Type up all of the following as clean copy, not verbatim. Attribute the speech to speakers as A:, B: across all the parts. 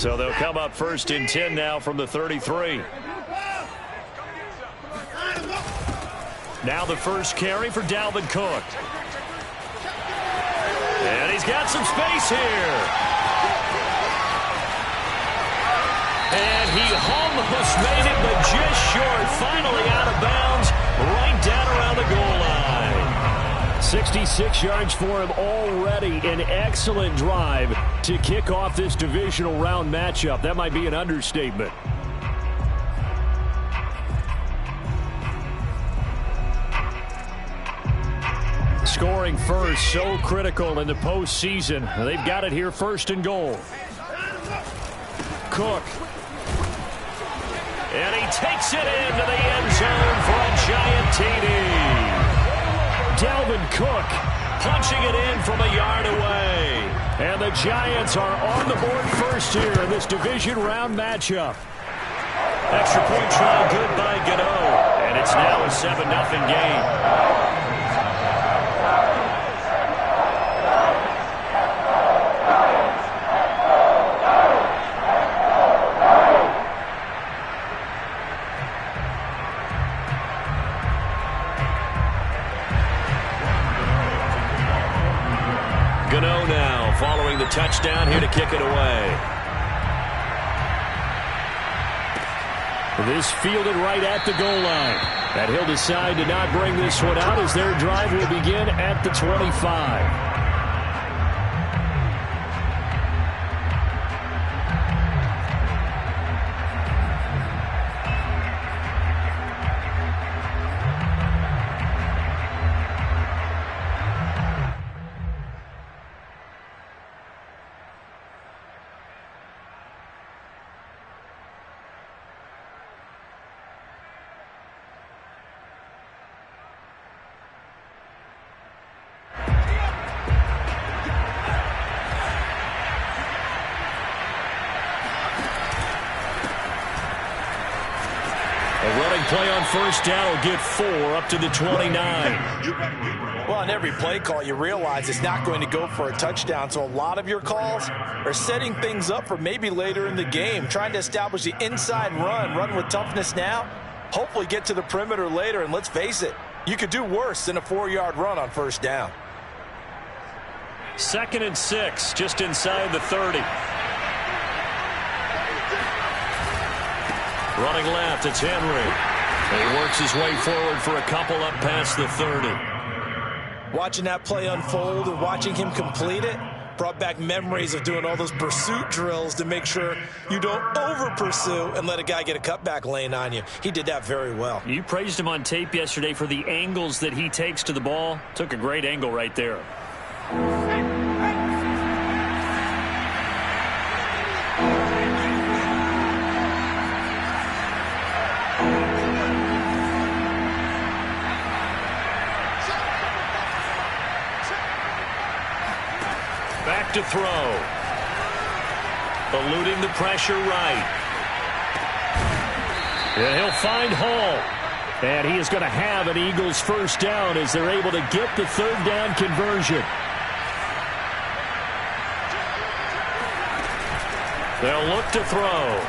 A: So they'll come up 1st and 10 now from the 33. Now the first carry for Dalvin Cook. And he's got some space here. And he almost made it, but just short. Finally out of bounds, right down around the goal line. 66 yards for him already. An excellent drive to kick off this divisional round matchup. That might be an understatement. Scoring first, so critical in the postseason. They've got it here 1st and goal. Cook. And he takes it into the end zone for a giant TD. Dalvin Cook punching it in from a yard away. And the Giants are on the board first here in this division round matchup. Extra point try good by Gano. And it's now a 7-0 game. Gano now following the touchdown here to kick it away. This fielded right at the goal line. And he'll decide to not bring this one out as their drive will begin at the 25. Play on first down will get 4 up to the 29.
B: Well, on every play call, you realize it's not going to go for a touchdown. So a lot of your calls are setting things up for maybe later in the game, trying to establish the inside run with toughness now, hopefully get to the perimeter later. And let's face it, you could do worse than a 4-yard run on first down.
A: 2nd and 6, just inside the 30. Running left, it's Henry. He works his way forward for a couple up past the 30.
B: Watching that play unfold and watching him complete it brought back memories of doing all those pursuit drills to make sure you don't over-pursue and let a guy get a cutback lane on you. He did that very well.
A: You praised him on tape yesterday for the angles that he takes to the ball. Took a great angle right there. To throw. Eluding the pressure right. And he'll find Hall. And he is going to have an Eagles first down as they're able to get the 3rd down conversion. They'll look to throw.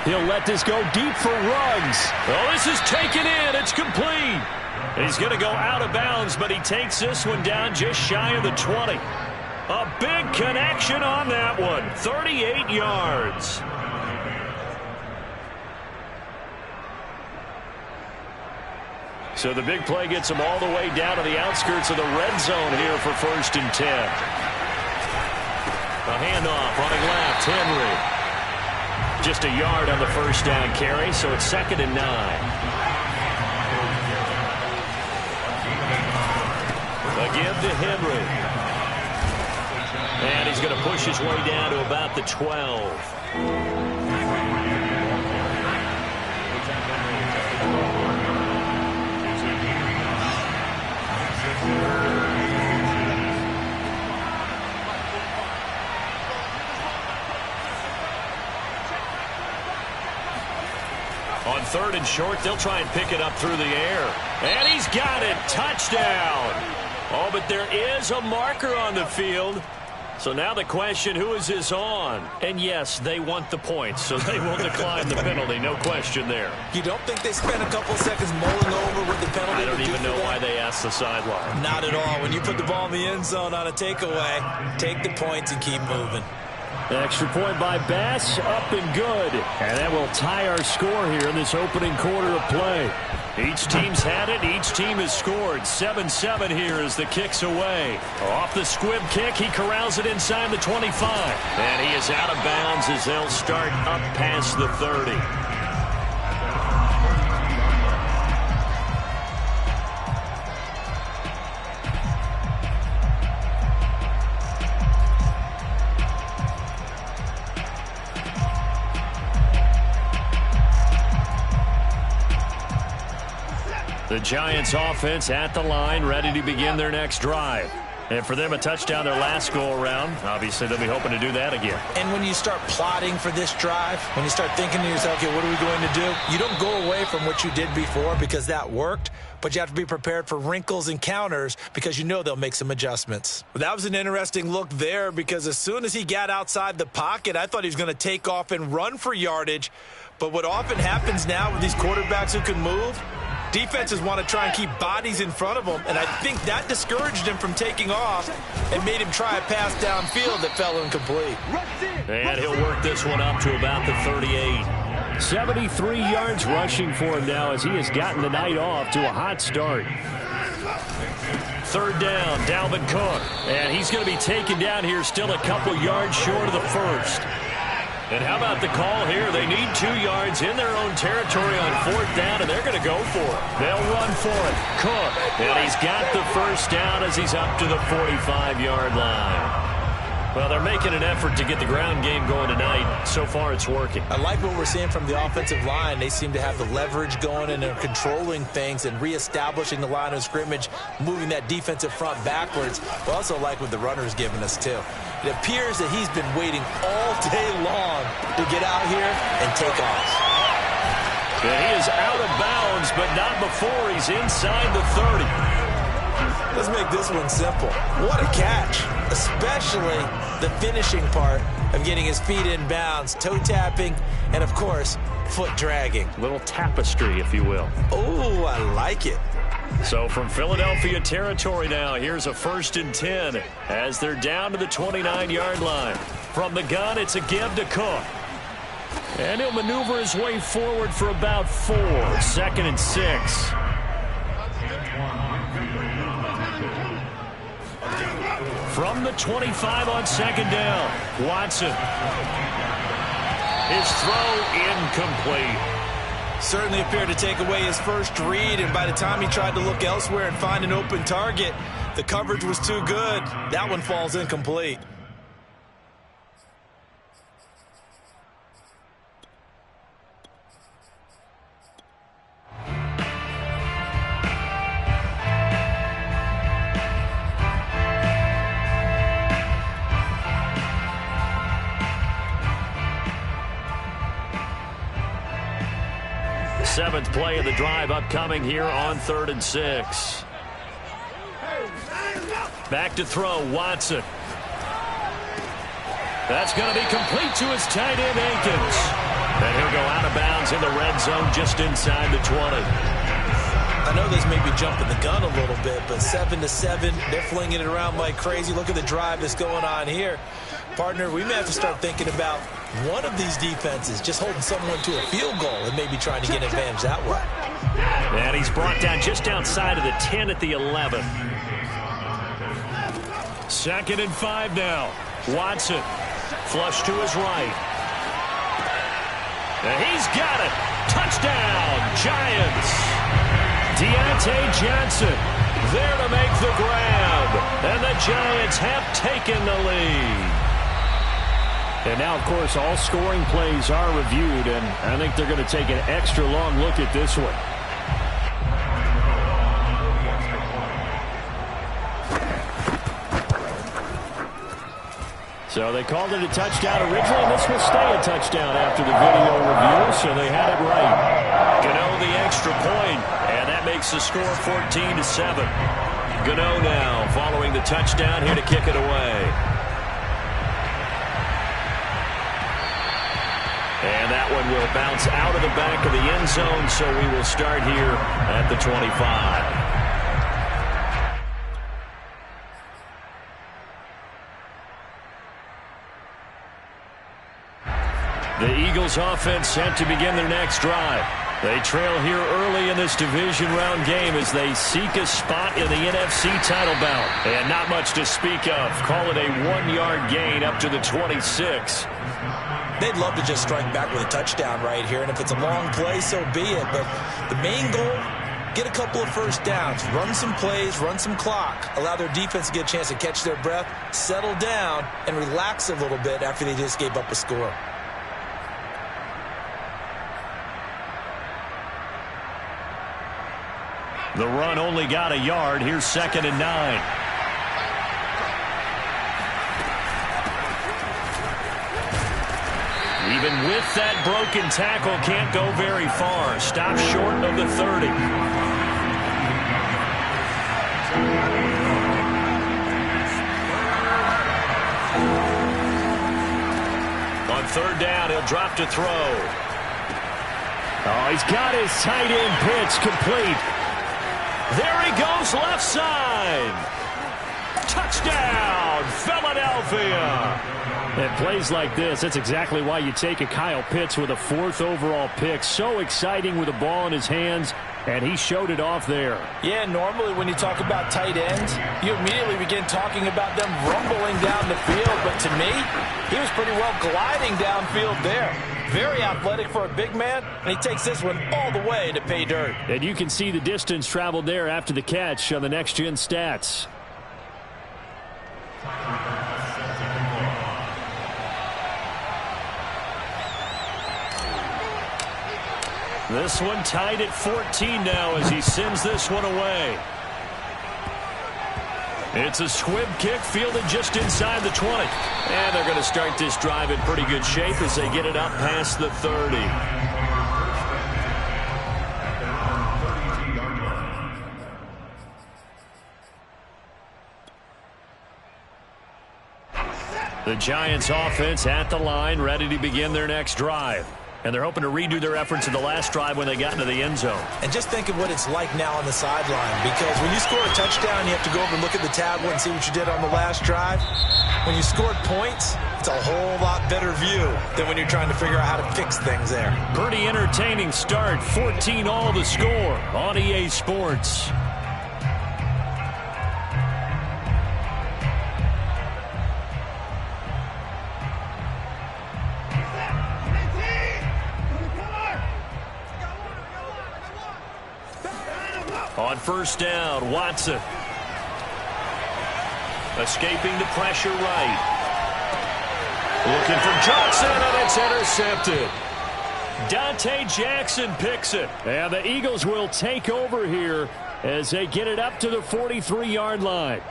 A: He'll let this go deep for Ruggs. Oh, this is taken in. It's complete. He's going to go out of bounds, but he takes this one down just shy of the 20. A big connection on that one. 38 yards. So the big play gets him all the way down to the outskirts of the red zone here for 1st and 10. A handoff running left, Henry. Just a yard on the first down carry, so it's 2nd and 9. Again to Henry. And he's going to push his way down to about the 12. On 3rd and short, they'll try and pick it up through the air. And he's got it. Touchdown. Oh, but there is a marker on the field. So now the question, who is this on? And yes, they want the points, so they will decline the penalty. No question there.
B: You don't think they spent a couple seconds mulling over what the penalty?
A: I don't even know why they asked the sideline.
B: Not at all. When you put the ball in the end zone on a takeaway, take the points and keep moving.
A: Extra point by Bass, up and good. And that will tie our score here in this opening quarter of play. Each team's had it. Each team has scored. 7-7 here as the kick's away. Off the squib kick, he corrals it inside the 25. And he is out of bounds as they'll start up past the 30. The Giants offense at the line, ready to begin their next drive. And for them, a touchdown their last go-around. Obviously, they'll be hoping to do that again.
B: And when you start plotting for this drive, when you start thinking to yourself, okay, what are we going to do? You don't go away from what you did before because that worked, but you have to be prepared for wrinkles and counters because you know they'll make some adjustments. But that was an interesting look there because as soon as he got outside the pocket, I thought he was going to take off and run for yardage. But what often happens now with these quarterbacks who can move, defenses want to try and keep bodies in front of them, and I think that discouraged him from taking off and made him try a pass downfield that fell incomplete.
A: And he'll work this one up to about the 38. 73 yards rushing for him now as he has gotten the night off to a hot start. Third down, Dalvin Cook. And he's going to be taken down here still a couple yards short of the first. And how about the call here? They need 2 yards in their own territory on fourth down, and they're going to go for it. They'll run for it. Cook, and he's got the first down as he's up to the 45-yard line. Well, they're making an effort to get the ground game going tonight. So far, it's working.
B: I like what we're seeing from the offensive line. They seem to have the leverage going, and they're controlling things and reestablishing the line of scrimmage, moving that defensive front backwards. We also like what the runner's giving us, too. It appears that he's been waiting all day long to get out here and take off.
A: And he is out of bounds, but not before he's inside the 30.
B: Let's make this one simple. What a catch, especially the finishing part of getting his feet in bounds, toe tapping, and, of course, foot dragging.
A: Little tapestry, if you will.
B: Oh, I like it.
A: So from Philadelphia territory now, here's a 1st and 10 as they're down to the 29-yard line. From the gun, it's a give to Cook. And he'll maneuver his way forward for about 4. 2nd and 6. From the 25 on 2nd down, Watson. His throw incomplete.
B: Certainly appeared to take away his first read, and by the time he tried to look elsewhere and find an open target, the coverage was too good. That one falls incomplete.
A: Seventh play of the drive upcoming here on 3rd and 6. Back to throw, Watson. That's going to be complete to his tight end, Akins. And he'll go out of bounds in the red zone just inside the 20.
B: I know this may be jumping the gun a little bit, but 7-7, they're flinging it around like crazy. Look at the drive that's going on here. Partner, we may have to start thinking about one of these defenses just holding someone to a field goal and maybe trying to get advantage that way.
A: And he's brought down just outside of the 10 at the 11. 2nd and 5 now. Watson, flush to his right. And he's got it. Touchdown, Giants. Deontay Johnson there to make the grab. And the Giants have taken the lead. And now, of course, all scoring plays are reviewed, and I think they're going to take an extra long look at this one. So they called it a touchdown originally, and this will stay a touchdown after the video review, so they had it right. Gano the extra point, and that makes the score 14-7. Gano now following the touchdown here to kick it away. And that one will bounce out of the back of the end zone, so we will start here at the 25. The Eagles offense set to begin their next drive. They trail here early in this division round game as they seek a spot in the NFC title bout. And not much to speak of. Call it a 1-yard gain up to the 26.
B: They'd love to just strike back with a touchdown right here, and if it's a long play, so be it. But the main goal, get a couple of first downs, run some plays, run some clock, allow their defense to get a chance to catch their breath, settle down, and relax a little bit after they just gave up a score.
A: The run only got a yard. Here's 2nd and 9. Even with that broken tackle, can't go very far. Stop short of the 30. On 3rd down, he'll drop to throw. Oh, he's got his tight end pitch complete. There he goes, left side. Touchdown, Philadelphia. And plays like this, that's exactly why you take a Kyle Pitts with a 4th overall pick. So exciting with the ball in his hands, and he showed it off there.
B: Yeah, normally when you talk about tight ends, you immediately begin talking about them rumbling down the field. But to me, he was pretty well gliding downfield there. Very athletic for a big man, and he takes this one all the way to pay dirt.
A: And you can see the distance traveled there after the catch on the next-gen stats. This one tied at 14 now as he sends this one away. It's a squib kick fielded just inside the 20. And they're going to start this drive in pretty good shape as they get it up past the 30. The Giants offense at the line, ready to begin their next drive. And they're hoping to redo their efforts in the last drive when they got into the end zone. And
B: just think of what it's like now on the sideline, because when you score a touchdown, you have to go over and look at the tablet and see what you did on the last drive. When you scored points, it's a whole lot better view than when you're trying to figure out how to fix things there.
A: Pretty entertaining start. 14-all the score on EA Sports. On 1st down, Watson. Escaping the pressure right. Looking for Johnson, and it's intercepted. Dante Jackson picks it. And the Eagles will take over here as they get it up to the 43-yard line.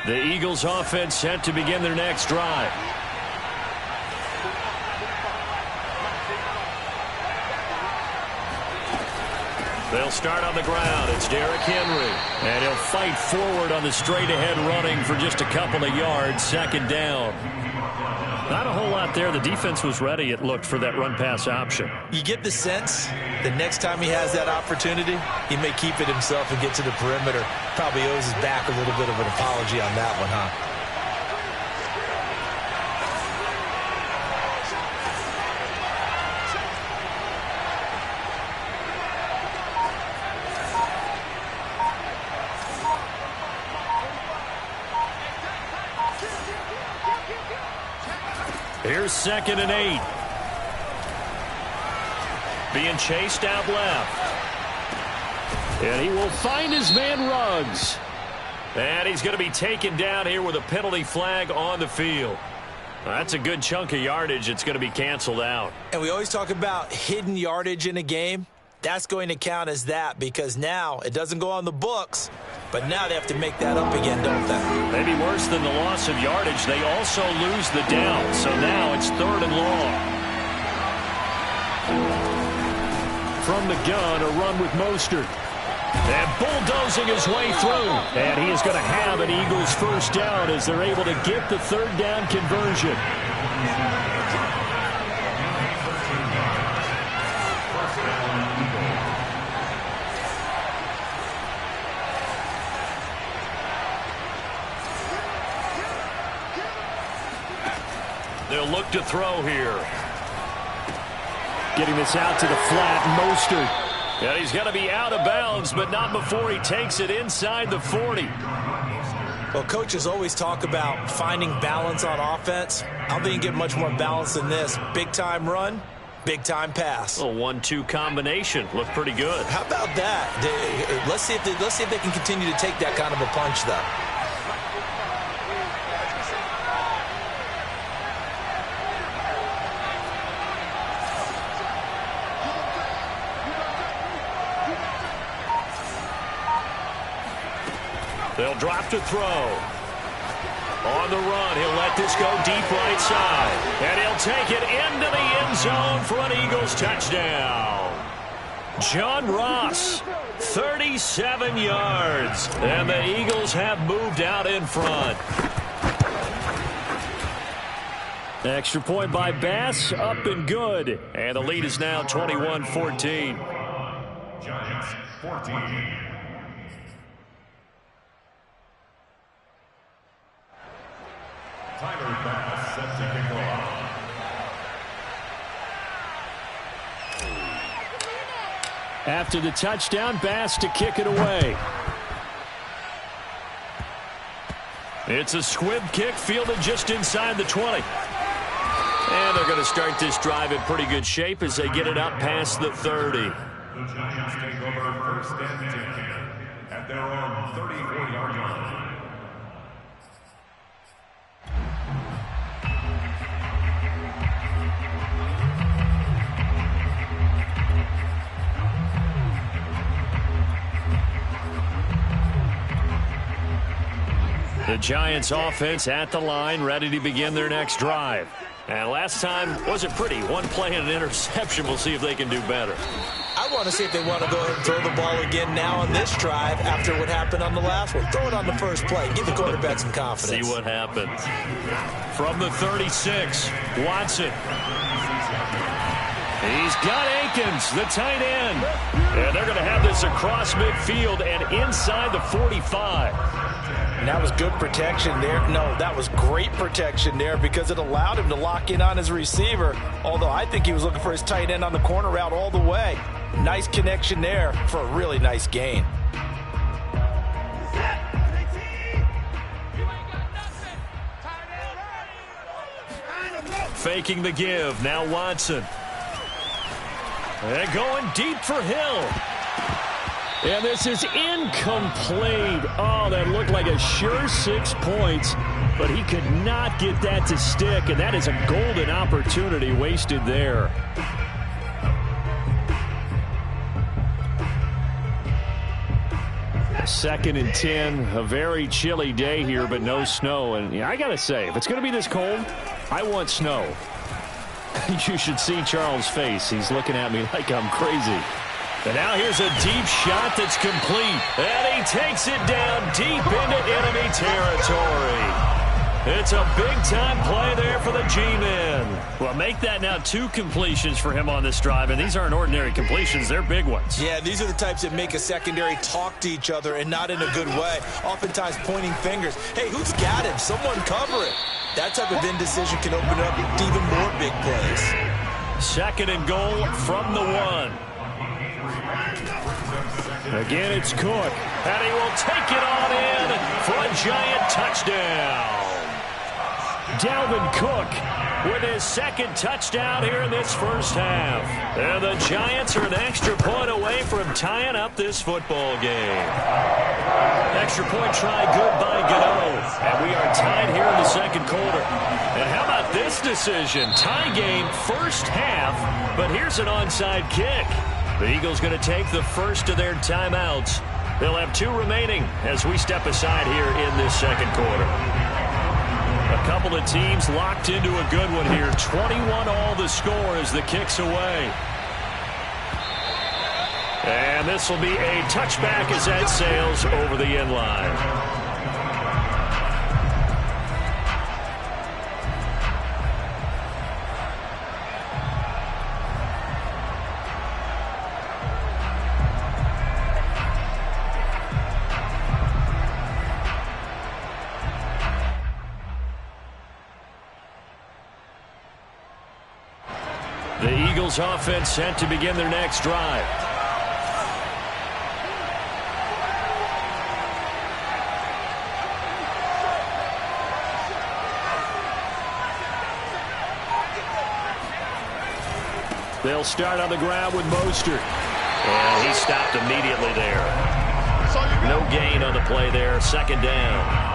A: The Eagles offense set to begin their next drive. They'll start on the ground. It's Derrick Henry. And he'll fight forward on the straight-ahead running for just a couple of yards. 2nd down. Not a whole lot there. The defense was ready, it looked, for that run-pass option.
B: You get the sense that next time he has that opportunity, he may keep it himself and get to the perimeter. Probably owes his back a little bit of an apology on that one, huh?
A: Here's 2nd and 8. Being chased out left. And he will find his man Ruggs. And he's going to be taken down here with a penalty flag on the field. That's a good chunk of yardage. It's going to be canceled out.
B: And we always talk about hidden yardage in a game. that's going to count as that because now it doesn't go on the books, but now they have to make that up again, don't they?
A: Maybe worse than the loss of yardage, they also lose the down. So now it's 3rd and long. From the gun, a run with Mostert. And bulldozing his way through. And he is going to have an Eagles first down as they're able to get the 3rd down conversion. They'll look to throw here. Getting this out to the flat, Mostert. And he's going to be out of bounds, but not before he takes it inside the 40.
B: Well, coaches always talk about finding balance on offense. I don't think you get much more balance than this. Big-time run, big-time pass.
A: A 1-2 combination. Looked pretty good.
B: How about that? Let's see if they can continue to take that kind of a punch, though.
A: They'll drop to throw. On the run, he'll let this go deep right side. And he'll take it into the end zone for an Eagles touchdown. John Ross, 37 yards. And the Eagles have moved out in front. Extra point by Bass, up and good. And the lead is now 21-14.
C: Giants, 14. Tyler Bass set to kick off.
A: After the touchdown, Bass to kick it away. It's a squib kick fielded just inside the 20. And they're going to start this drive in pretty good shape as they get it up past the 30.
C: The Giants take over 1st and 10 at their own 34-yard line.
A: The Giants offense at the line, ready to begin their next drive. And last time wasn't pretty. One play and an interception. We'll see if they can do better.
B: I want to see if they want to go ahead and throw the ball again now on this drive after what happened on the last one. Throw it on the first play. Give the quarterback some confidence.
A: See what happens. From the 36, Watson. He's got Akins, the tight end. And they're going to have this across midfield and inside the 45.
B: And that was good protection there. No, that was great protection there because it allowed him to lock in on his receiver. Although I think he was looking for his tight end on the corner route all the way. Nice connection there for a really nice gain.
A: Faking the give. Now Watson. And going deep for Hill. And this is incomplete. Oh, that looked like a sure 6 points. But he could not get that to stick. And that is a golden opportunity wasted there. Second and 10. A very chilly day here, but no snow. And I got to say, if it's going to be this cold, I want snow. You should see Charles' face. He's looking at me like I'm crazy. And now here's a deep shot that's complete. And he takes it down deep into enemy territory. It's a big-time play there for the G-men. Well, make that now 2 completions for him on this drive, and these aren't ordinary completions. They're big ones.
B: Yeah, these are the types that make a secondary talk to each other and not in a good way. Oftentimes pointing fingers. Hey, who's got him? Someone cover it. That type of indecision can open up even more big plays.
A: Second and goal from the 1. Again, it's Cook. And he will take it on in for a Giant touchdown. Dalvin Cook with his second touchdown here in this first half. And the Giants are an extra point away from tying up this football game. Extra point try good by Gano. And we are tied here in the second quarter. And how about this decision? Tie game first half, but here's an onside kick. The Eagles going to take the first of their timeouts. They'll have 2 remaining as we step aside here in this second quarter. A couple of teams locked into a good one here. 21 all the score as the kick's away. And this will be a touchback as that sails over the end line. The Eagles offense set to begin their next drive. They'll start on the ground with Mostert. And he stopped immediately there. No gain on the play there. Second down.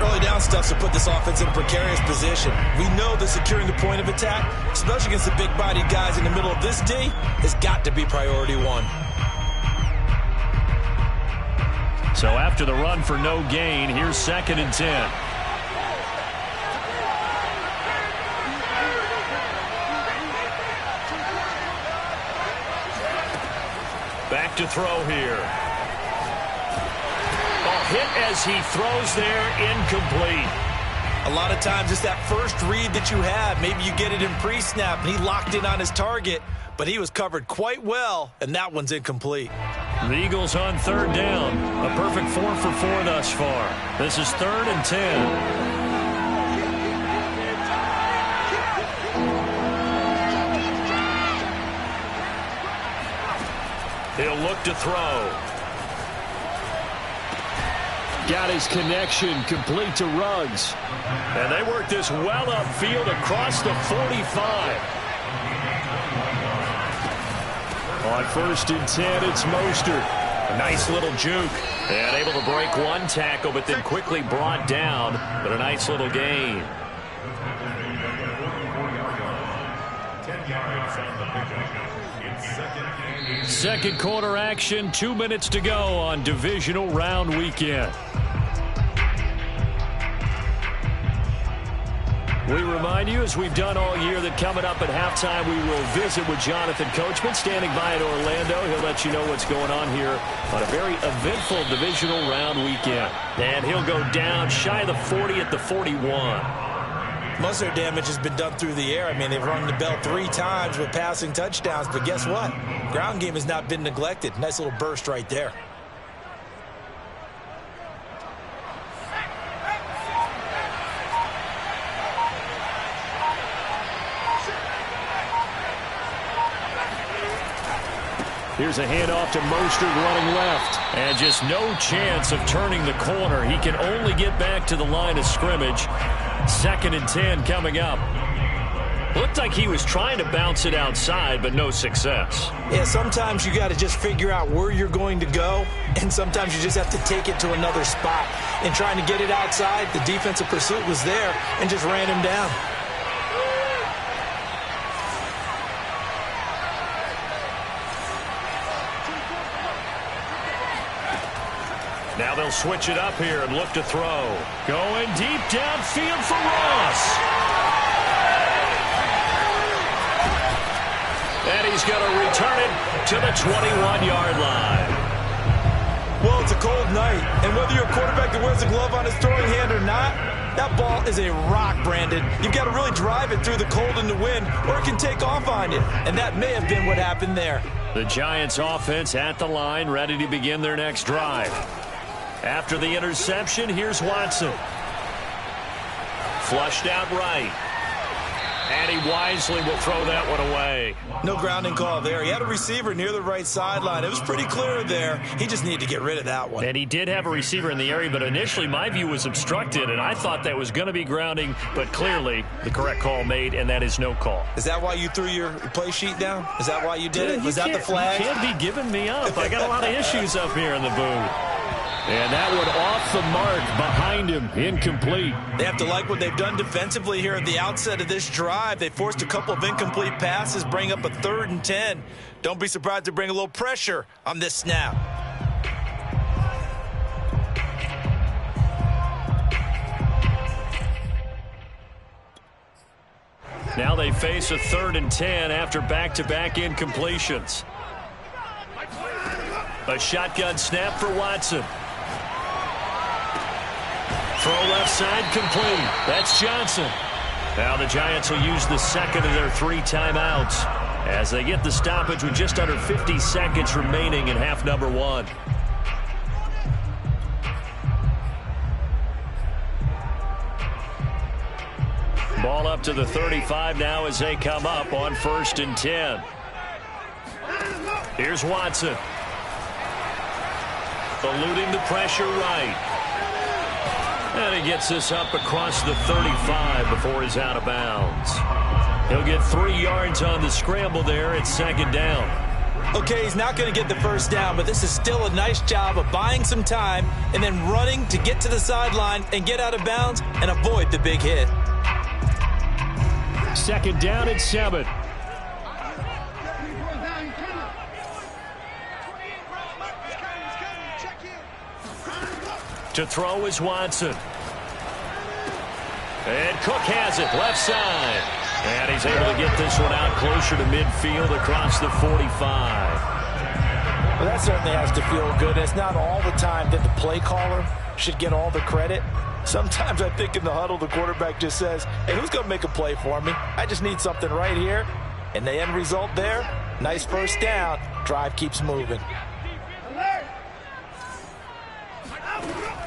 B: Early down stuff to put this offense in a precarious position. We know that securing the point of attack, especially against the big-bodied guys in the middle of this D, has got to be priority 1.
A: So after the run for no gain, here's 2nd and 10. Back to throw here. Hit as he throws there, incomplete.
B: A lot of times it's that first read that you have. Maybe you get it in pre-snap, and he locked in on his target, but he was covered quite well, and that one's incomplete.
A: The Eagles on 3rd down. A perfect 4 for 4 thus far. This is 3rd and 10. He'll look to throw. Got his connection complete to Ruggs. And they work this well upfield across the 45. On 1st and 10, it's Mostert. A nice little juke. And able to break one tackle, but then quickly brought down. But a nice little gain.
C: 10 yards on the pickup. It's 2nd and 8.
A: Second quarter action, 2 minutes to go on divisional round weekend. We remind you, as we've done all year, that coming up at halftime, we will visit with Jonathan Coachman, standing by in Orlando. He'll let you know what's going on here on a very eventful divisional round weekend. And he'll go down shy of the 40 at the 41.
B: Most of their damage has been done through the air. I mean, they've rung the bell 3 times with passing touchdowns, but guess what? Ground game has not been neglected. Nice little burst right there.
A: Here's a handoff to Mostert running left. And just no chance of turning the corner. He can only get back to the line of scrimmage. 2nd and 10 coming up. Looked like he was trying to bounce it outside, but no success.
B: Yeah, sometimes you got to just figure out where you're going to go, and sometimes you just have to take it to another spot. In trying to get it outside, the defensive pursuit was there and just ran him down.
A: Now they'll switch it up here and look to throw. Going deep downfield for Ross. And he's going to return it to the 21-yard line.
B: Well, it's a cold night, and whether you're a quarterback that wears a glove on his throwing hand or not, that ball is a rock, Brandon. You've got to really drive it through the cold and the wind, or it can take off on you, and that may have been what happened there.
A: The Giants offense at the line, ready to begin their next drive. After the interception, here's Watson. Flushed out right. And he wisely will throw that one away.
B: No grounding call there. He had a receiver near the right sideline. It was pretty clear there. He just needed to get rid of that one.
A: And he did have a receiver in the area, but initially my view was obstructed, and I thought that was going to be grounding, but clearly the correct call made, and that is no call.
B: Is that why you threw your play sheet down? Is that why you did it? Was that the flag?
A: You can't be giving me up. I got a lot of issues up here in the booth. And that one off the mark behind him, incomplete.
B: They have to like what they've done defensively here at the outset of this drive. They forced a couple of incomplete passes, bring up a 3rd and 10. Don't be surprised to bring a little pressure on this snap.
A: Now they face a 3rd and 10 after back-to-back incompletions. A shotgun snap for Watson. Throw left side complete. That's Johnson. Now the Giants will use the second of their 3 timeouts as they get the stoppage with just under 50 seconds remaining in half number 1. Ball up to the 35 now as they come up on 1st and 10. Here's Watson. Eluding the pressure right. And he gets this up across the 35 before he's out of bounds. He'll get 3 yards on the scramble there at 2nd down.
B: Okay, he's not going to get the first down, but this is still a nice job of buying some time and then running to get to the sideline and get out of bounds and avoid the big hit.
A: 2nd down and 7. To throw is Watson. And Cook has it, left side. And he's able to get this one out closer to midfield across the 45.
B: Well, that certainly has to feel good. It's not all the time that the play caller should get all the credit. Sometimes I think in the huddle, the quarterback just says, hey, who's going to make a play for me? I just need something right here. And the end result there, nice first down. Drive keeps moving.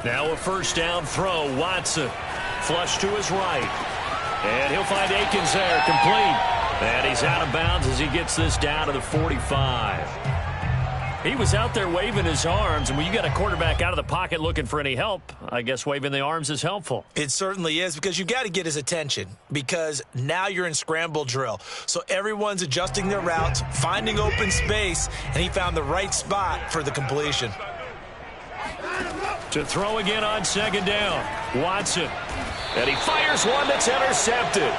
A: Now a 1st down throw. Watson. Flush to his right. And he'll find Akins there, complete. And he's out of bounds as he gets this down to the 45. He was out there waving his arms, and when you got a quarterback out of the pocket looking for any help, I guess waving the arms is helpful.
B: It certainly is, because you've got to get his attention, because now you're in scramble drill. So everyone's adjusting their routes, finding open space, and he found the right spot for the completion.
A: To throw again on 2nd down. Watson. And he fires one that's intercepted.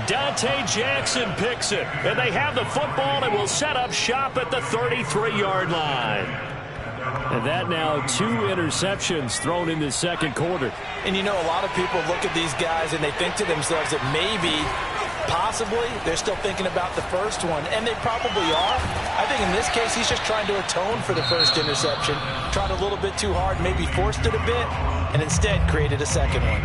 A: Dante Jackson picks it. And they have the football and will set up shop at the 33-yard line. And that now 2 interceptions thrown in the 2nd quarter.
B: And you know, a lot of people look at these guys and they think to themselves that maybe, possibly, they're still thinking about the first one. And they probably are. I think in this case, he's just trying to atone for the first interception. Tried a little bit too hard, maybe forced it a bit, and instead created a second one.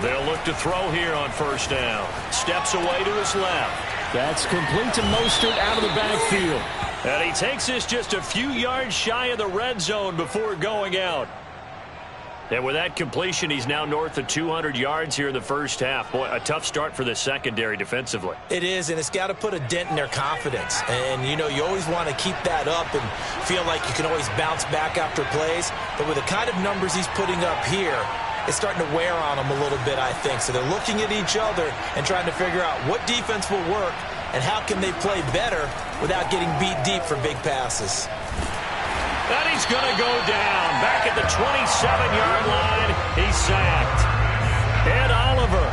A: They'll look to throw here on 1st down. Steps away to his left. That's complete to Mostert out of the backfield. And he takes this just a few yards shy of the red zone before going out. And with that completion, he's now north of 200 yards here in the first half. Boy, a tough start for the secondary defensively.
B: It is, and it's got to put a dent in their confidence. And, you know, you always want to keep that up and feel like you can always bounce back after plays. But with the kind of numbers he's putting up here, it's starting to wear on them a little bit, I think. So they're looking at each other and trying to figure out what defense will work and how can they play better without getting beat deep for big passes.
A: And he's going to go down. Back at the 27-yard line, he's sacked. Ed Oliver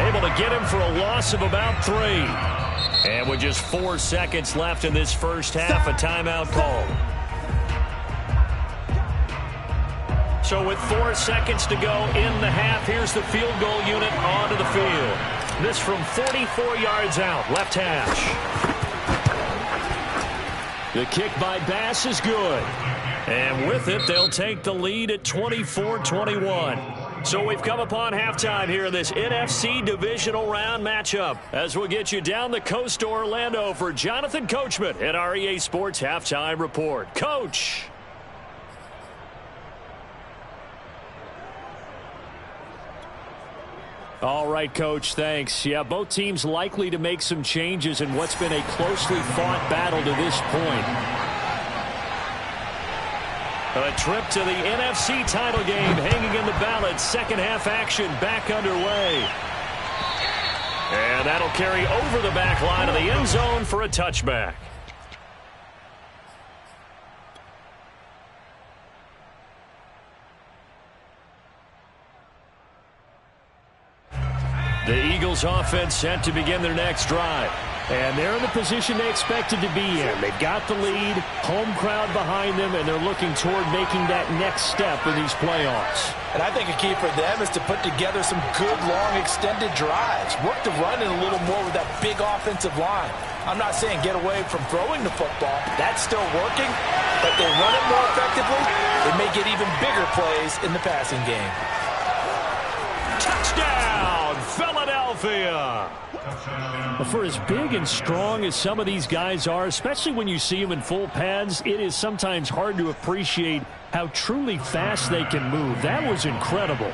A: able to get him for a loss of about 3. And with just 4 seconds left in this first half, a timeout call. So with 4 seconds to go in the half, here's the field goal unit onto the field. This from 44 yards out, left hash. The kick by Bass is good. And with it, they'll take the lead at 24-21. So we've come upon halftime here in this NFC divisional round matchup. As we'll get you down the coast to Orlando for Jonathan Coachman at our EA Sports Halftime Report. Coach. All right, Coach, thanks. Yeah, both teams likely to make some changes in what's been a closely fought battle to this point. A trip to the NFC title game hanging in the balance. Second half action back underway. And that'll carry over the back line of the end zone for a touchback. The Eagles offense set to begin their next drive. And they're in the position they expected to be in. They've got the lead, home crowd behind them, and they're looking toward making that next step in these playoffs.
B: And I think a key for them is to put together some good, long, extended drives. Work the run in a little more with that big offensive line. I'm not saying get away from throwing the football. That's still working. But they run it more effectively, they may get even bigger plays in the passing game.
A: Touchdown, Philadelphia! For as big and strong as some of these guys are, especially when you see them in full pads, it is sometimes hard to appreciate how truly fast they can move. That was incredible.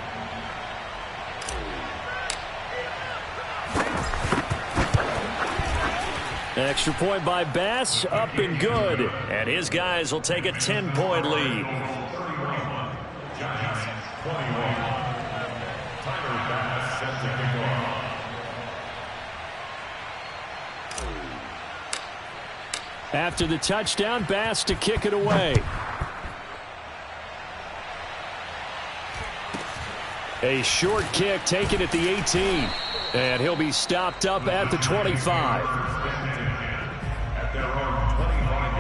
A: Extra point by Bass, up and good. And his guys will take a 10-point lead. After the touchdown, Bass to kick it away. A short kick taken at the 18. And he'll be stopped up at the 25.
C: At their own 25-yard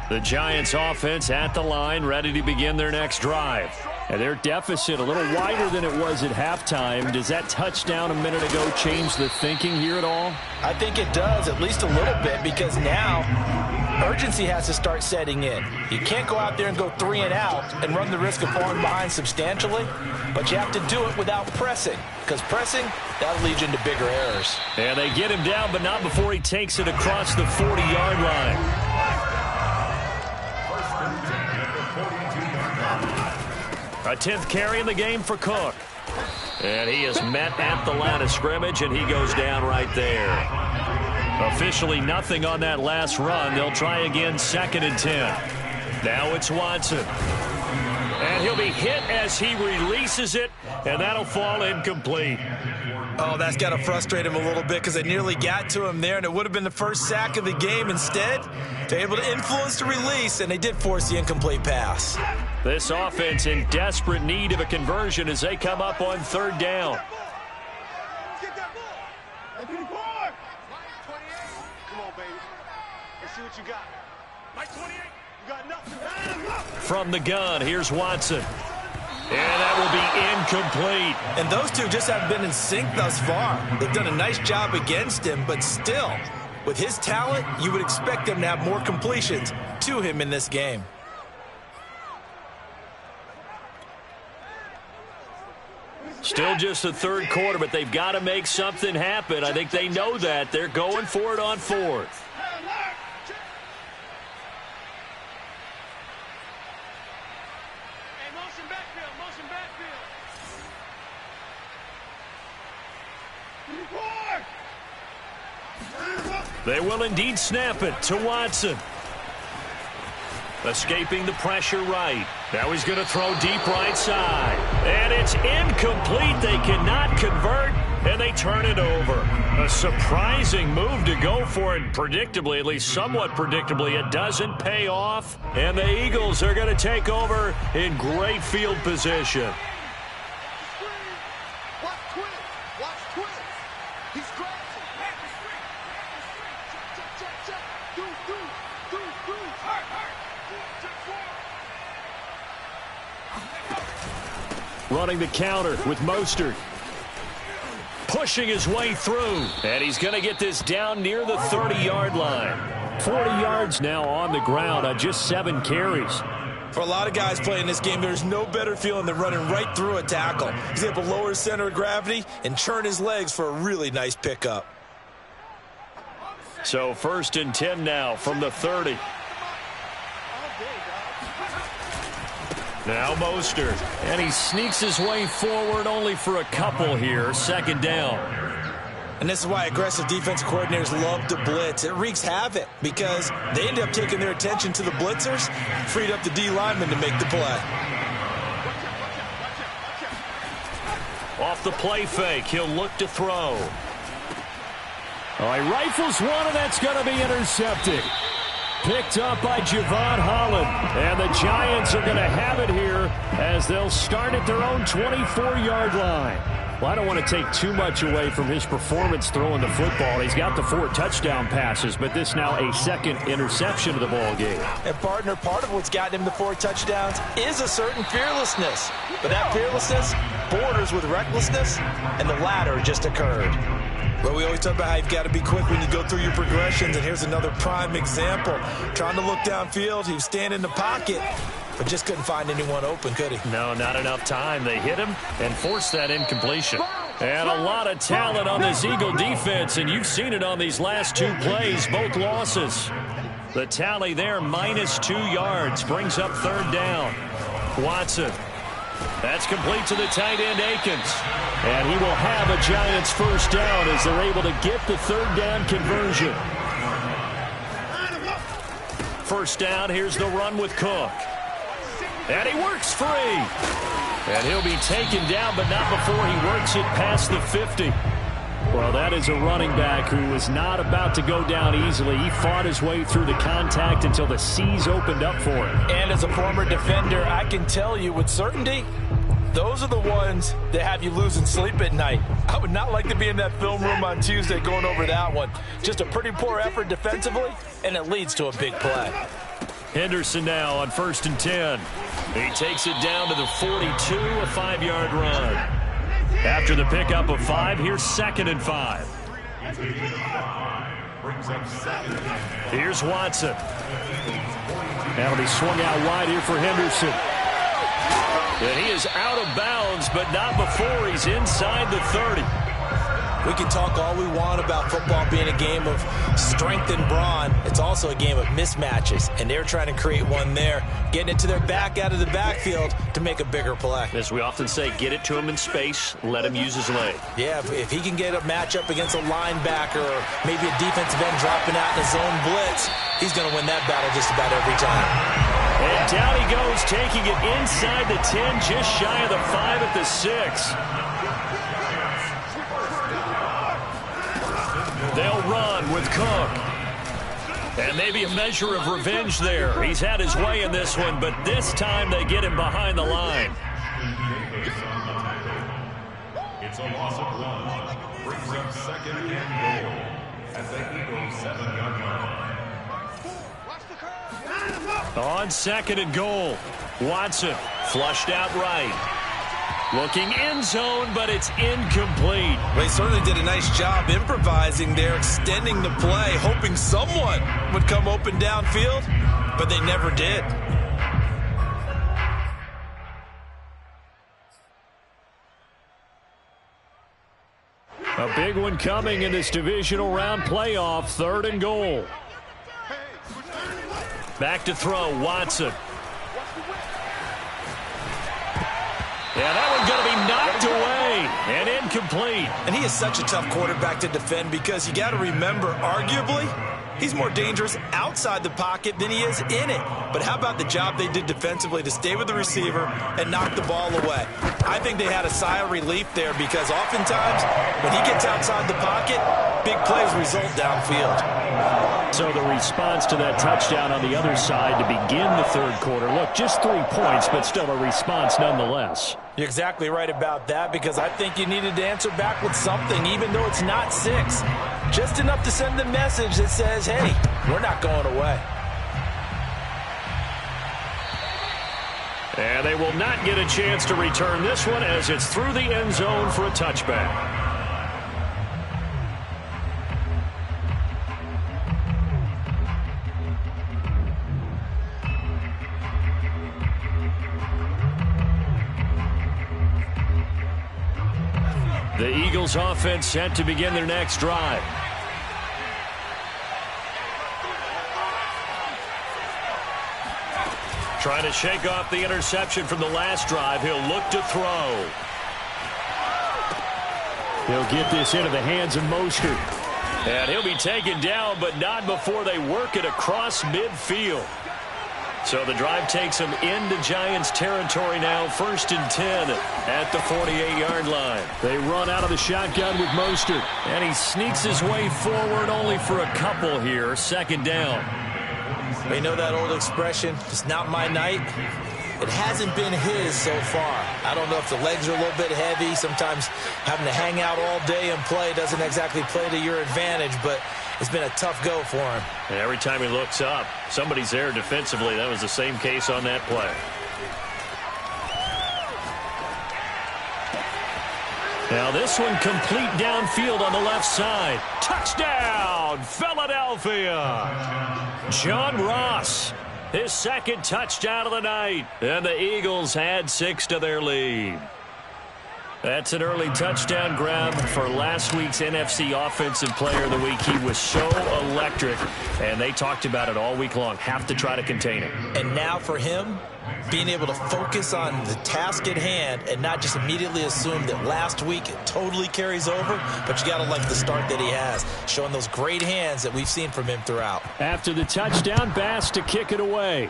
A: The Giants offense at the line, ready to begin their next drive. And their deficit a little wider than it was at halftime. Does that touchdown a minute ago change the thinking here at all?
B: I think it does, at least a little bit, because now urgency has to start setting in. You can't go out there and go 3 and out and run the risk of falling behind substantially, but you have to do it without pressing, because pressing, that'll lead you into bigger errors.
A: And they get him down, but not before he takes it across the 40-yard line. A 10th carry in the game for Cook. And he is met at the line of scrimmage, and he goes down right there. Officially nothing on that last run. They'll try again, 2nd and 10. Now it's Watson. And he'll be hit as he releases it, and that'll fall incomplete.
B: Oh, that's got to frustrate him a little bit because they nearly got to him there, and it would have been the first sack of the game. Instead, they're able to influence the release, and they did force the incomplete pass.
A: This offense in desperate need of a conversion as they come up on 3rd down.
D: Come on, baby. Let's see what you got. Like 28, you got nothing.
A: From the gun, here's Watson. And that will be incomplete.
B: And those two just haven't been in sync thus far. They've done a nice job against him, but still, with his talent, you would expect them to have more completions to him in this game.
A: Still just the 3rd quarter, but they've got to make something happen. I think they know that. They're going for it on 4th. They will indeed snap it to Watson. Escaping the pressure right. Now he's going to throw deep right side. And it's incomplete. They cannot convert, and they turn it over. A surprising move to go for it. Predictably, at least somewhat predictably, it doesn't pay off. And the Eagles are going to take over in great field position. Running the counter with Mostert. Pushing his way through. And he's going to get this down near the 30-yard line. 40 yards now on the ground on just 7 carries.
B: For a lot of guys playing this game, there's no better feeling than running right through a tackle. He's able to lower his center of gravity and churn his legs for a really nice pickup.
A: So 1st and 10 now from the 30. Now Mostert. And he sneaks his way forward only for a couple here. Second down.
B: And this is why aggressive defensive coordinators love to blitz. It wreaks havoc because they end up taking their attention to the blitzers, freed up the D lineman to make the play.
A: Off the play fake, he'll look to throw. Oh, he rifles one, and that's going to be intercepted. Picked up by Javon Holland. And the Giants are going to have it here as they'll start at their own 24-yard line. Well, I don't want to take too much away from his performance throwing the football. He's got the 4 touchdown passes, but this now a second interception of the ball game.
B: And, partner, part of what's gotten him the 4 touchdowns is a certain fearlessness. But that fearlessness borders with recklessness, and the latter just occurred. Well, we always talk about how you've got to be quick when you go through your progressions, and here's another prime example. Trying to look downfield, he was standing in the pocket, but just couldn't find anyone open, could he?
A: No, not enough time. They hit him and forced that incompletion. And a lot of talent on this Eagle defense, and you've seen it on these last 2 plays, both losses. The tally there, -2 yards, brings up 3rd down. Watson. That's complete to the tight end, Akins. And he will have a Giants 1st down as they're able to get the 3rd down conversion. 1st down, here's the run with Cook. And he works free. And he'll be taken down, but not before he works it past the 50. Well, that is a running back who was not about to go down easily. He fought his way through the contact until the seas opened up for him.
B: And as a former defender, I can tell you with certainty, those are the ones that have you losing sleep at night. I would not like to be in that film room on Tuesday going over that one. Just a pretty poor effort defensively, and it leads to a big play.
A: Henderson now on 1st and 10. He takes it down to the 42, a 5-yard run. After the pickup of 5, here's 2nd and 5. Here's Watson. That'll be swung out wide here for Henderson. And he is out of bounds, but not before he's inside the 30.
B: We can talk all we want about football being a game of strength and brawn. It's also a game of mismatches, and they're trying to create one there, getting it to their back out of the backfield to make a bigger play.
A: As we often say, get it to him in space, let him use his leg.
B: Yeah, if he can get a matchup against a linebacker or maybe a defensive end dropping out in a zone blitz, he's going to win that battle just about every time.
A: And down he goes, taking it inside the 10, just shy of the 5 at the 6. They'll run with Cook. And maybe a measure of revenge there. He's had his way in this one, but this time they get him behind the line.
C: It's a loss of 1. Brings up 2nd and goal at the Eagles 7-yard line.
A: On 2nd and goal, Watson flushed out right. Looking end zone, but it's incomplete.
B: Well, he certainly did a nice job improvising there, extending the play, hoping someone would come open downfield, but they never did.
A: A big one coming in this divisional round playoff, 3rd and goal. Back to throw, Watson. Yeah, that one's going to be knocked away and incomplete.
B: And he is such a tough quarterback to defend because you got to remember, arguably, he's more dangerous outside the pocket than he is in it. But how about the job they did defensively to stay with the receiver and knock the ball away? I think they had a sigh of relief there because oftentimes when he gets outside the pocket, big plays result downfield.
A: So the response to that touchdown on the other side to begin the 3rd quarter. Look, just 3 points, but still a response nonetheless.
B: You're exactly right about that because I think you needed to answer back with something, even though it's not 6. Just enough to send the message that says, hey, we're not going away.
A: And they will not get a chance to return this one as it's through the end zone for a touchback. The Eagles offense set to begin their next drive. Trying to shake off the interception from the last drive. He'll look to throw.
E: He'll get this into the hands of Mostert.
A: And he'll be taken down, but not before they work it across midfield. So the drive takes them into Giants territory now, 1st and 10 at the 48-yard line.
E: They run out of the shotgun with Mostert.
A: And he sneaks his way forward only for a couple here, 2nd down.
B: You know that old expression, it's not my night? It hasn't been his so far. I don't know if the legs are a little bit heavy. Sometimes having to hang out all day and play doesn't exactly play to your advantage, but it's been a tough go for him.
A: And every time he looks up, somebody's there defensively. That was the same case on that play. Now this one complete downfield on the left side. Touchdown, Philadelphia. John Ross, his 2nd touchdown of the night. And the Eagles add 6 to their lead. That's an early touchdown grab for last week's NFC Offensive Player of the Week. He was so electric, and they talked about it all week long. Have to try to contain him.
B: And now for him, being able to focus on the task at hand and not just immediately assume that last week it totally carries over, but you got to like the start that he has, showing those great hands that we've seen from him throughout.
E: After the touchdown, Bass to kick it away.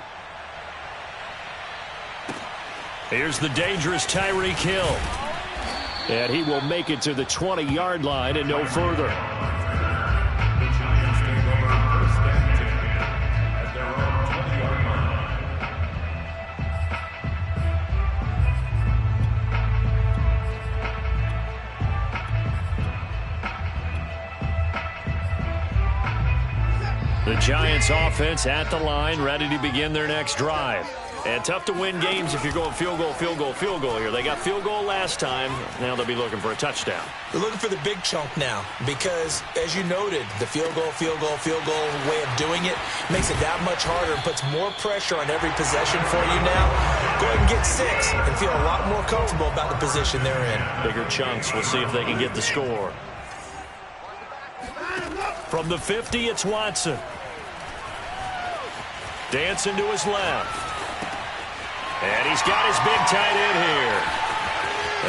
A: Here's the dangerous Tyreek Hill.
E: And he will make it to the 20-yard line and no further.
C: The Giants take over 1st and 10 at their own 20-yard line.
A: The Giants offense at the line, ready to begin their next drive. And tough to win games if you're going field goal, field goal, field goal here. They got field goal last time. Now they'll be looking for a touchdown.
B: They're looking for the big chunk now because, as you noted, the field goal way of doing it makes it that much harder and puts more pressure on every possession for you now. Go ahead and get 6 and feel a lot more comfortable about the position they're in.
A: Bigger chunks. We'll see if they can get the score. From the 50, it's Watson. Dancing to his left. And he's got his big tight end here.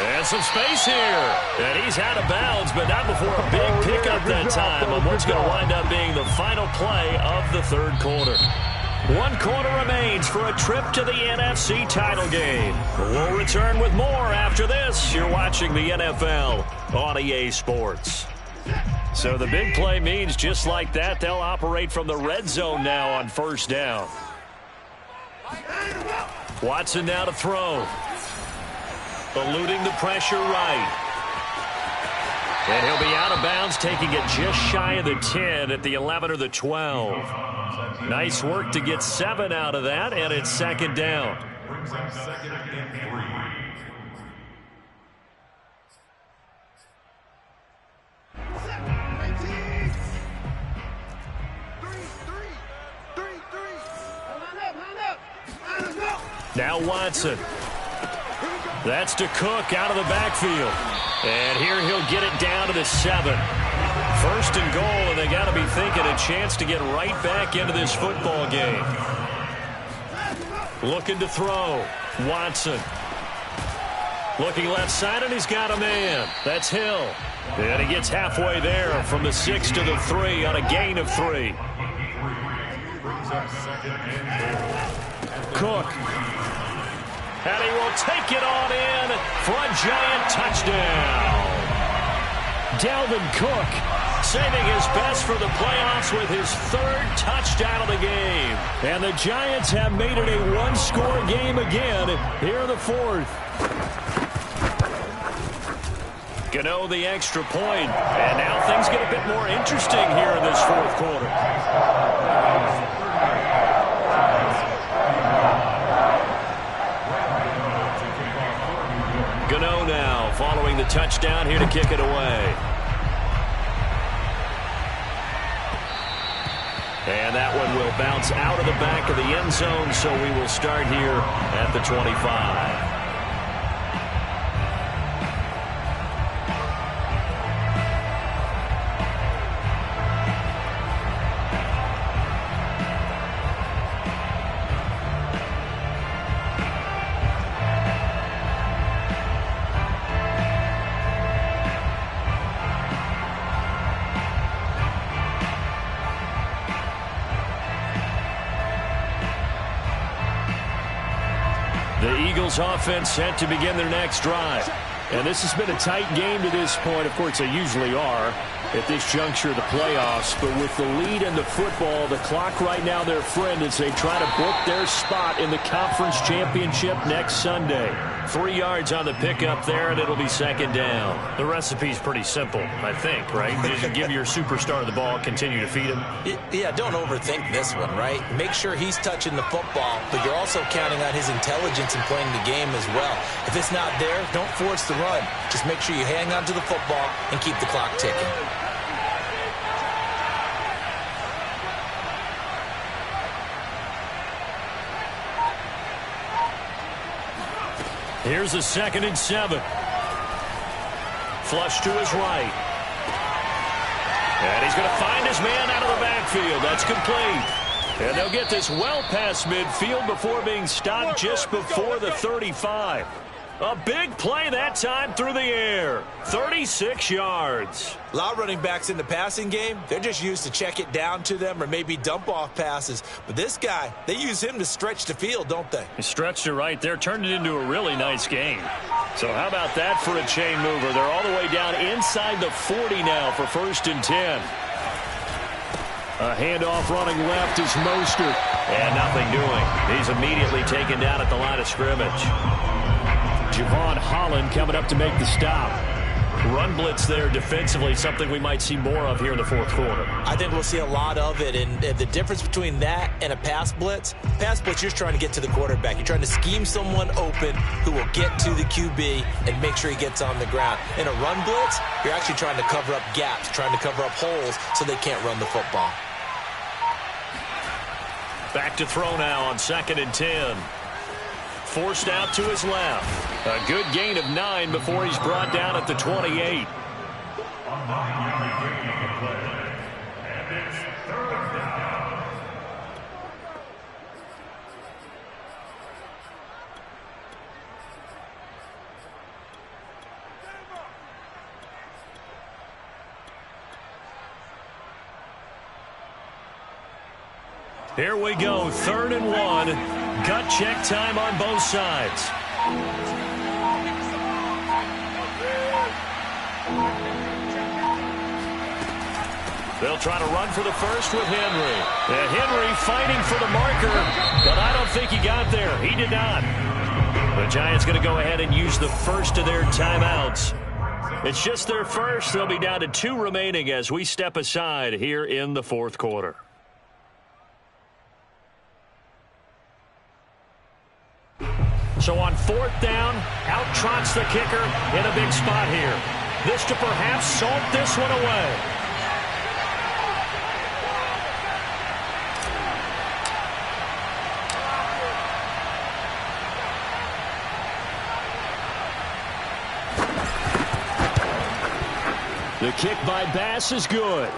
A: And some space here. And he's out of bounds, but not before a big pickup that time on what's going to wind up being the final play of the 3rd quarter. 1 quarter remains for a trip to the NFC title game. We'll return with more after this. You're watching the NFL on EA Sports. So the big play means just like that, they'll operate from the red zone now on 1st down. Watson now to throw. Eluding the pressure right. And he'll be out of bounds, taking it just shy of the 10 at the 11 or the 12. Nice work to get 7 out of that, and it's 2nd down.
C: Brings up 2nd and 3.
A: Now Watson. That's to Cook out of the backfield. And here he'll get it down to the 7. 1st and goal, and they got to be thinking a chance to get right back into this football game. Looking to throw. Watson. Looking left side, and he's got a man. That's Hill. And he gets halfway there from the 6 to the 3 on a gain of 3.
C: Brings up 2nd and goal.
A: Cook. And he will take it on in for a Giant touchdown. Dalvin Cook saving his best for the playoffs with his 3rd touchdown of the game. And the Giants have made it a 1-score game again here in the 4th. Gano the extra point. And now things get a bit more interesting here in this 4th quarter. Gano now following the touchdown here to kick it away. And that one will bounce out of the back of the end zone, so we will start here at the 25.
E: Eagles offense set to begin their next drive. And this has been a tight game to this point. Of course, they usually are at this juncture of the playoffs. But with the lead in the football, the clock right now their friend as they try to book their spot in the conference championship next Sunday. 3 yards on the pickup there, and it'll be second down.
A: The recipe's pretty simple, I think, right? Just give your superstar the ball, continue to feed him.
B: Yeah, don't overthink this one, right? Make sure he's touching the football, but you're also counting on his intelligence in playing the game as well. If it's not there, don't force the run. Just make sure you hang on to the football and keep the clock ticking.
E: Here's a 2nd and 7. Flush to his right. And he's going to find his man out of the backfield. That's complete. And they'll get this well past midfield before being stopped just before the 35. A big play that time through the air. 36 yards.
B: A lot of running backs in the passing game, they're just used to check it down to them or maybe dump off passes. But this guy, they use him to stretch the field, don't they?
E: He stretched it right there, turned it into a really nice game. So how about that for a chain mover? They're all the way down inside the 40 now for 1st and 10. A handoff running left is Mostert.
A: And nothing doing. He's immediately taken down at the line of scrimmage.
E: Javon Holland coming up to make the stop. Run blitz there defensively, something we might see more of here in the 4th quarter.
B: I think we'll see a lot of it, and the difference between that and a pass blitz, you're just trying to get to the quarterback. You're trying to scheme someone open who will get to the QB and make sure he gets on the ground. In a run blitz, you're actually trying to cover up gaps, trying to cover up holes so they can't run the football.
E: Back to throw now on 2nd and 10. Forced out to his left. A good gain of 9 before he's brought down at the 28. Here we go, 3rd and 1. Gut check time on both sides. They'll try to run for the first with Henry. And Henry fighting for the marker, but I don't think he got there. He did not. The Giants going to go ahead and use the first of their timeouts. It's just their first. They'll be down to 2 remaining as we step aside here in the 4th quarter. So on 4th down, out trots the kicker in a big spot here. This to perhaps salt this one away. The kick by Bass is good.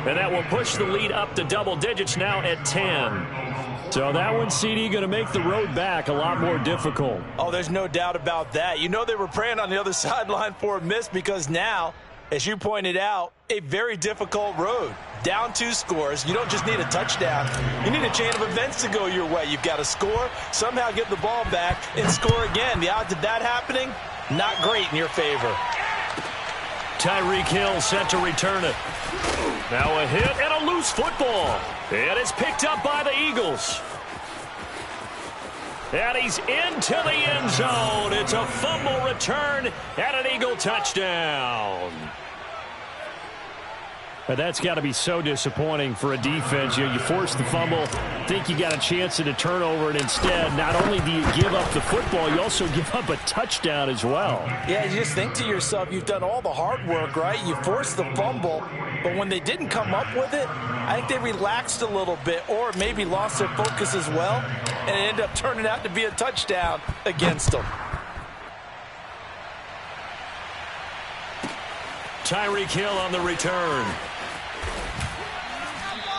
E: And that will push the lead up to double digits now at 10. So that one, CD, going to make the road back a lot more difficult.
B: Oh, there's no doubt about that. You know they were praying on the other sideline for a miss because now, as you pointed out, a very difficult road. Down 2 scores. You don't just need a touchdown. You need a chain of events to go your way. You've got to score, somehow get the ball back, and score again. The odds of that happening, not great in your favor.
E: Tyreek Hill set to return it. Now a hit and a loose football. And it's picked up by the Eagles. And he's into the end zone. It's a fumble return and an Eagle touchdown. But that's got to be so disappointing for a defense. You force the fumble, think you got a chance at a turnover, and instead, not only do you give up the football, you also give up a touchdown as well.
B: Yeah, you just think to yourself, you've done all the hard work, right? You forced the fumble, but when they didn't come up with it, I think they relaxed a little bit or maybe lost their focus as well, and it ended up turning out to be a touchdown against them.
E: Tyreek Hill on the return.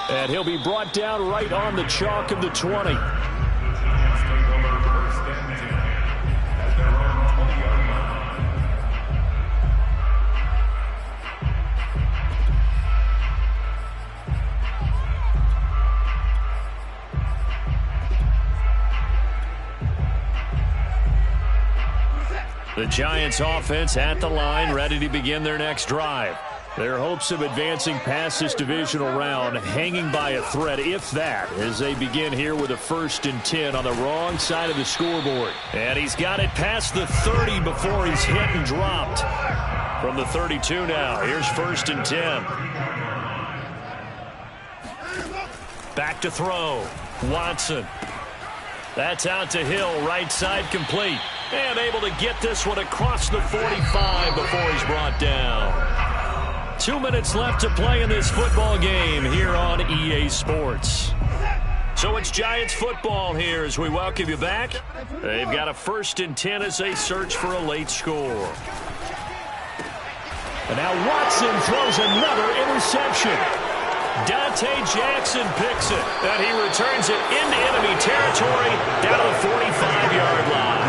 E: And he'll be brought down right on the chalk of the 20. The Giants offense at the line, ready to begin their next drive. Their hopes of advancing past this divisional round hanging by a thread, if that, as they begin here with a 1st and 10 on the wrong side of the scoreboard. And he's got it past the 30 before he's hit and dropped. From the 32 now, here's 1st and 10. Back to throw. Watson. That's out to Hill, right side complete. And able to get this one across the 45 before he's brought down. 2 minutes left to play in this football game here on EA Sports. So it's Giants football here as we welcome you back. They've got a 1st and 10 as they search for a late score. And now Watson throws another interception. Dante Jackson picks it, and he returns it into enemy territory down to the 45-yard line.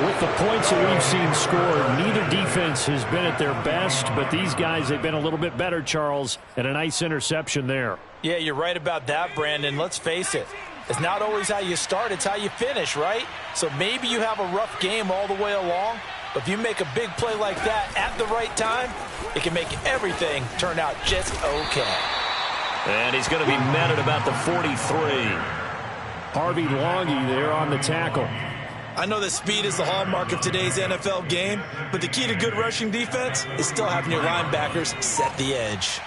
E: With the points that we've seen scored, neither defense has been at their best, but these guys, they've been a little bit better, Charles, and a nice interception there. Yeah, you're right about that, Brandon. Let's face it. It's not always how you start, it's how you finish, right? So maybe you have a rough game all the way along, but if you make a big play like that at the right time, it can make everything turn out just okay. And he's going to be met at about the 43. Harvey Longy there on the tackle.
B: I know that speed is the hallmark of today's NFL game, but the key to good rushing defense is still having your linebackers set the edge.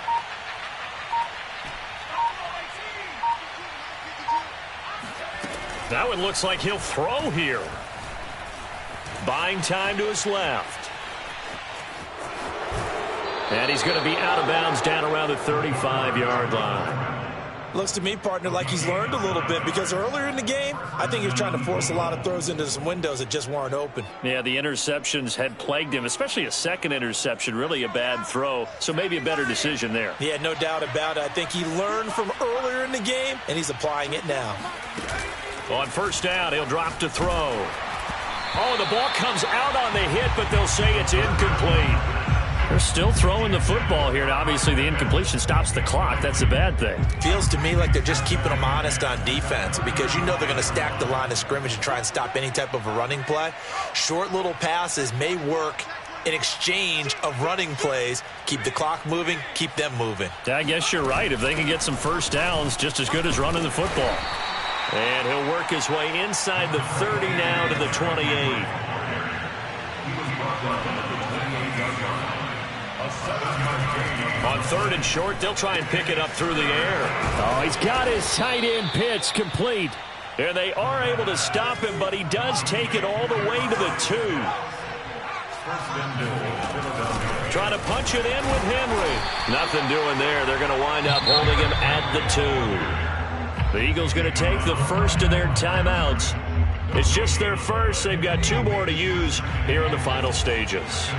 E: That one looks like he'll throw here. Buying time to his left. And he's going to be out of bounds down around the 35-yard line.
B: Looks to me, partner, like he's learned a little bit because earlier in the game, I think he was trying to force a lot of throws into some windows that just weren't open.
E: Yeah, the interceptions had plagued him, especially a second interception, really a bad throw. So maybe a better decision there.
B: Yeah, no doubt about it. I think he learned from earlier in the game, and he's applying it now.
E: On 1st down, he'll drop to throw. Oh, the ball comes out on the hit, but they'll say it's incomplete. They're still throwing the football here. Obviously, the incompletion stops the clock. That's a bad thing.
B: Feels to me like they're just keeping them honest on defense because you know they're going to stack the line of scrimmage and try and stop any type of a running play. Short little passes may work in exchange of running plays. Keep the clock moving, keep them moving.
E: I guess you're right. If they can get some 1st downs, just as good as running the football. And he'll work his way inside the 30 now to the 28. On 3rd and short, they'll try and pick it up through the air. Oh, he's got his tight end pitch complete. And they are able to stop him, but he does take it all the way to the 2. Trying to punch it in with Henry. Nothing doing there. They're going to wind up holding him at the 2. The Eagles going to take the first of their timeouts. It's just their first. They've got 2 more to use here in the final stages.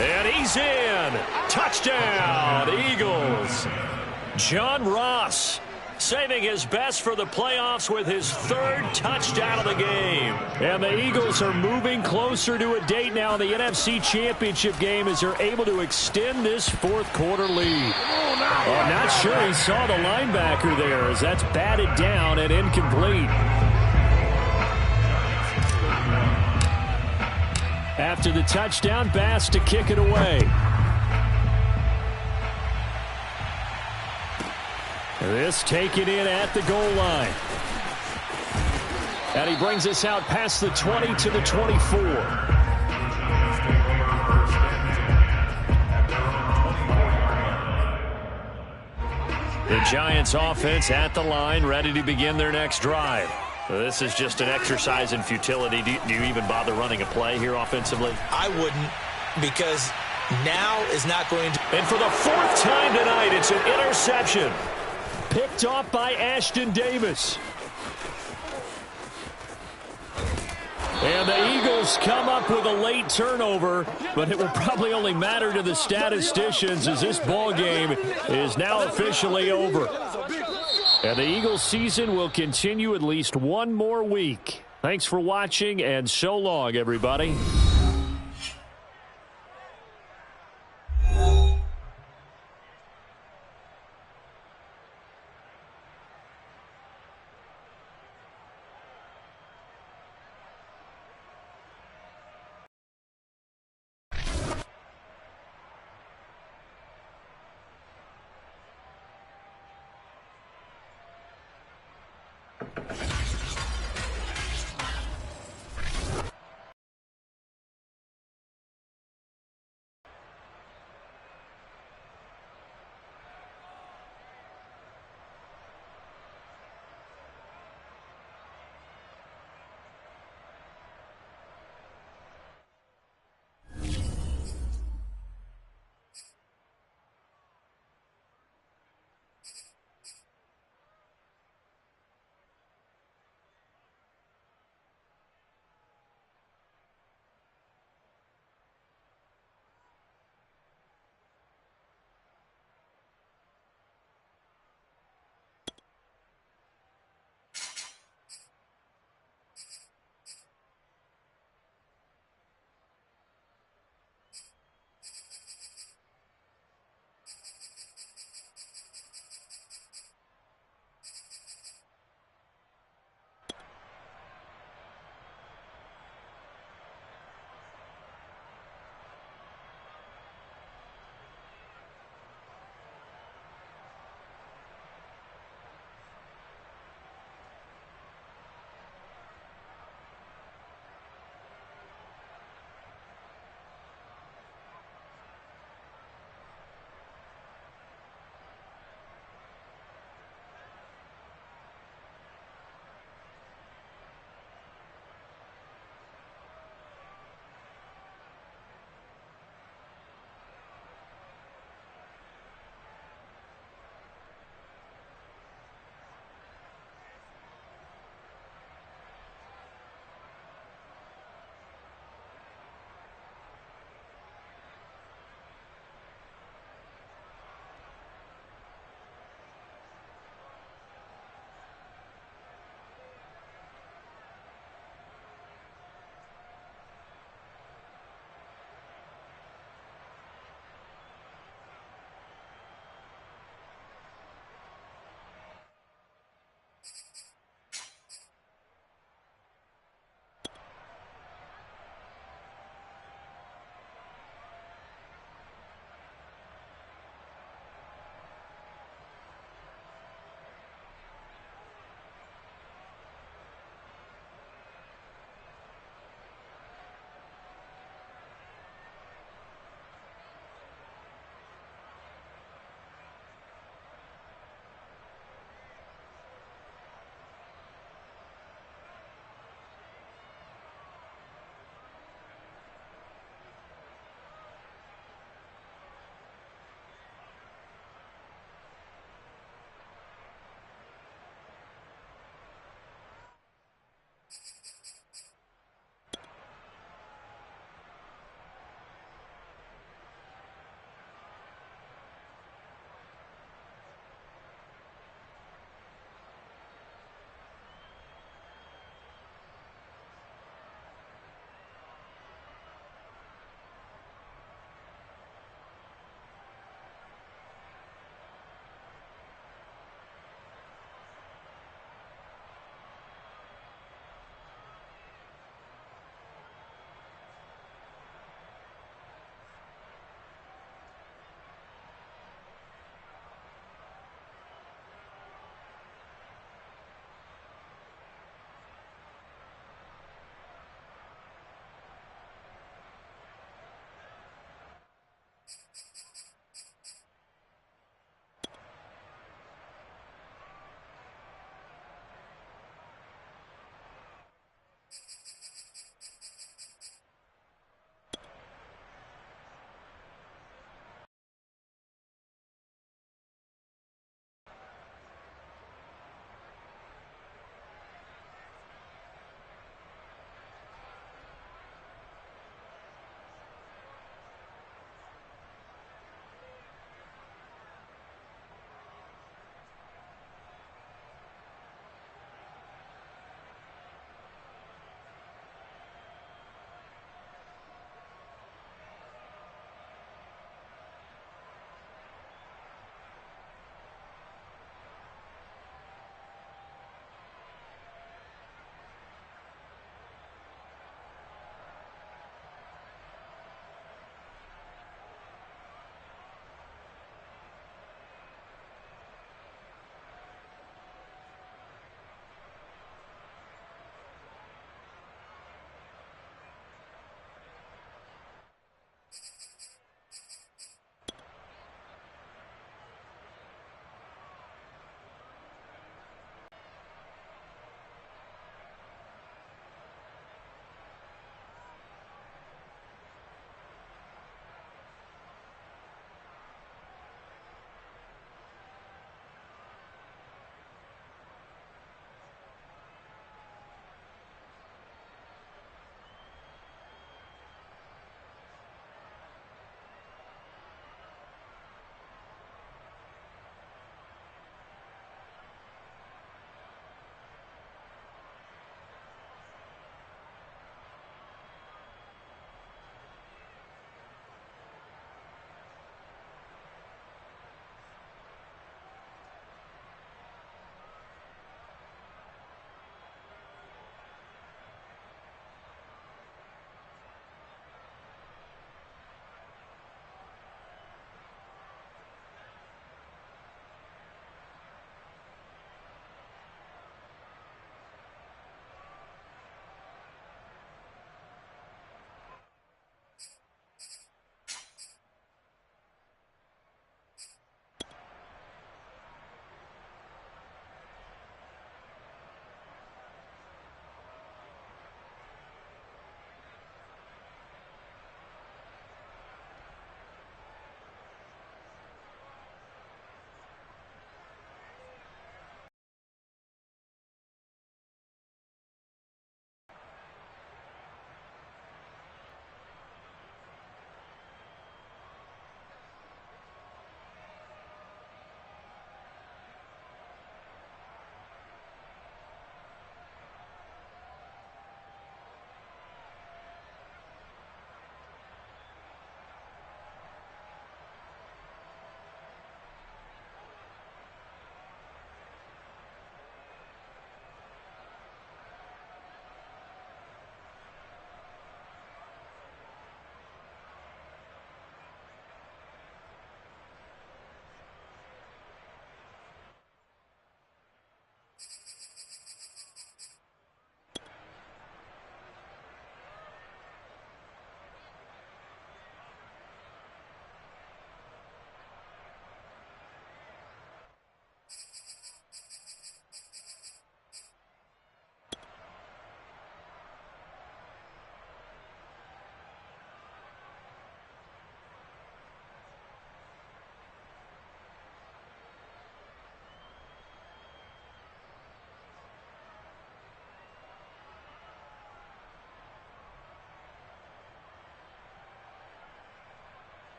E: And he's in. Touchdown, Eagles. John Ross saving his best for the playoffs with his 3rd touchdown of the game. And the Eagles are moving closer to a date now in the NFC Championship game as they're able to extend this 4th quarter lead. I'm not sure he saw the linebacker there as that's batted down and incomplete. After the touchdown, Bass to kick it away. This taken in at the goal line. And he brings us out past the 20 to the 24. The Giants offense at the line, ready to begin their next drive. This is just an exercise in futility. Do you even bother running a play here offensively?
B: I wouldn't, because now is not going to.
E: And for the 4th time tonight, it's an interception. Picked off by Ashton Davis. And the Eagles come up with a late turnover, but it will probably only matter to the statisticians as this ball game is now officially over. And the Eagles season will continue at least one more week. Thanks for watching, and so long, everybody.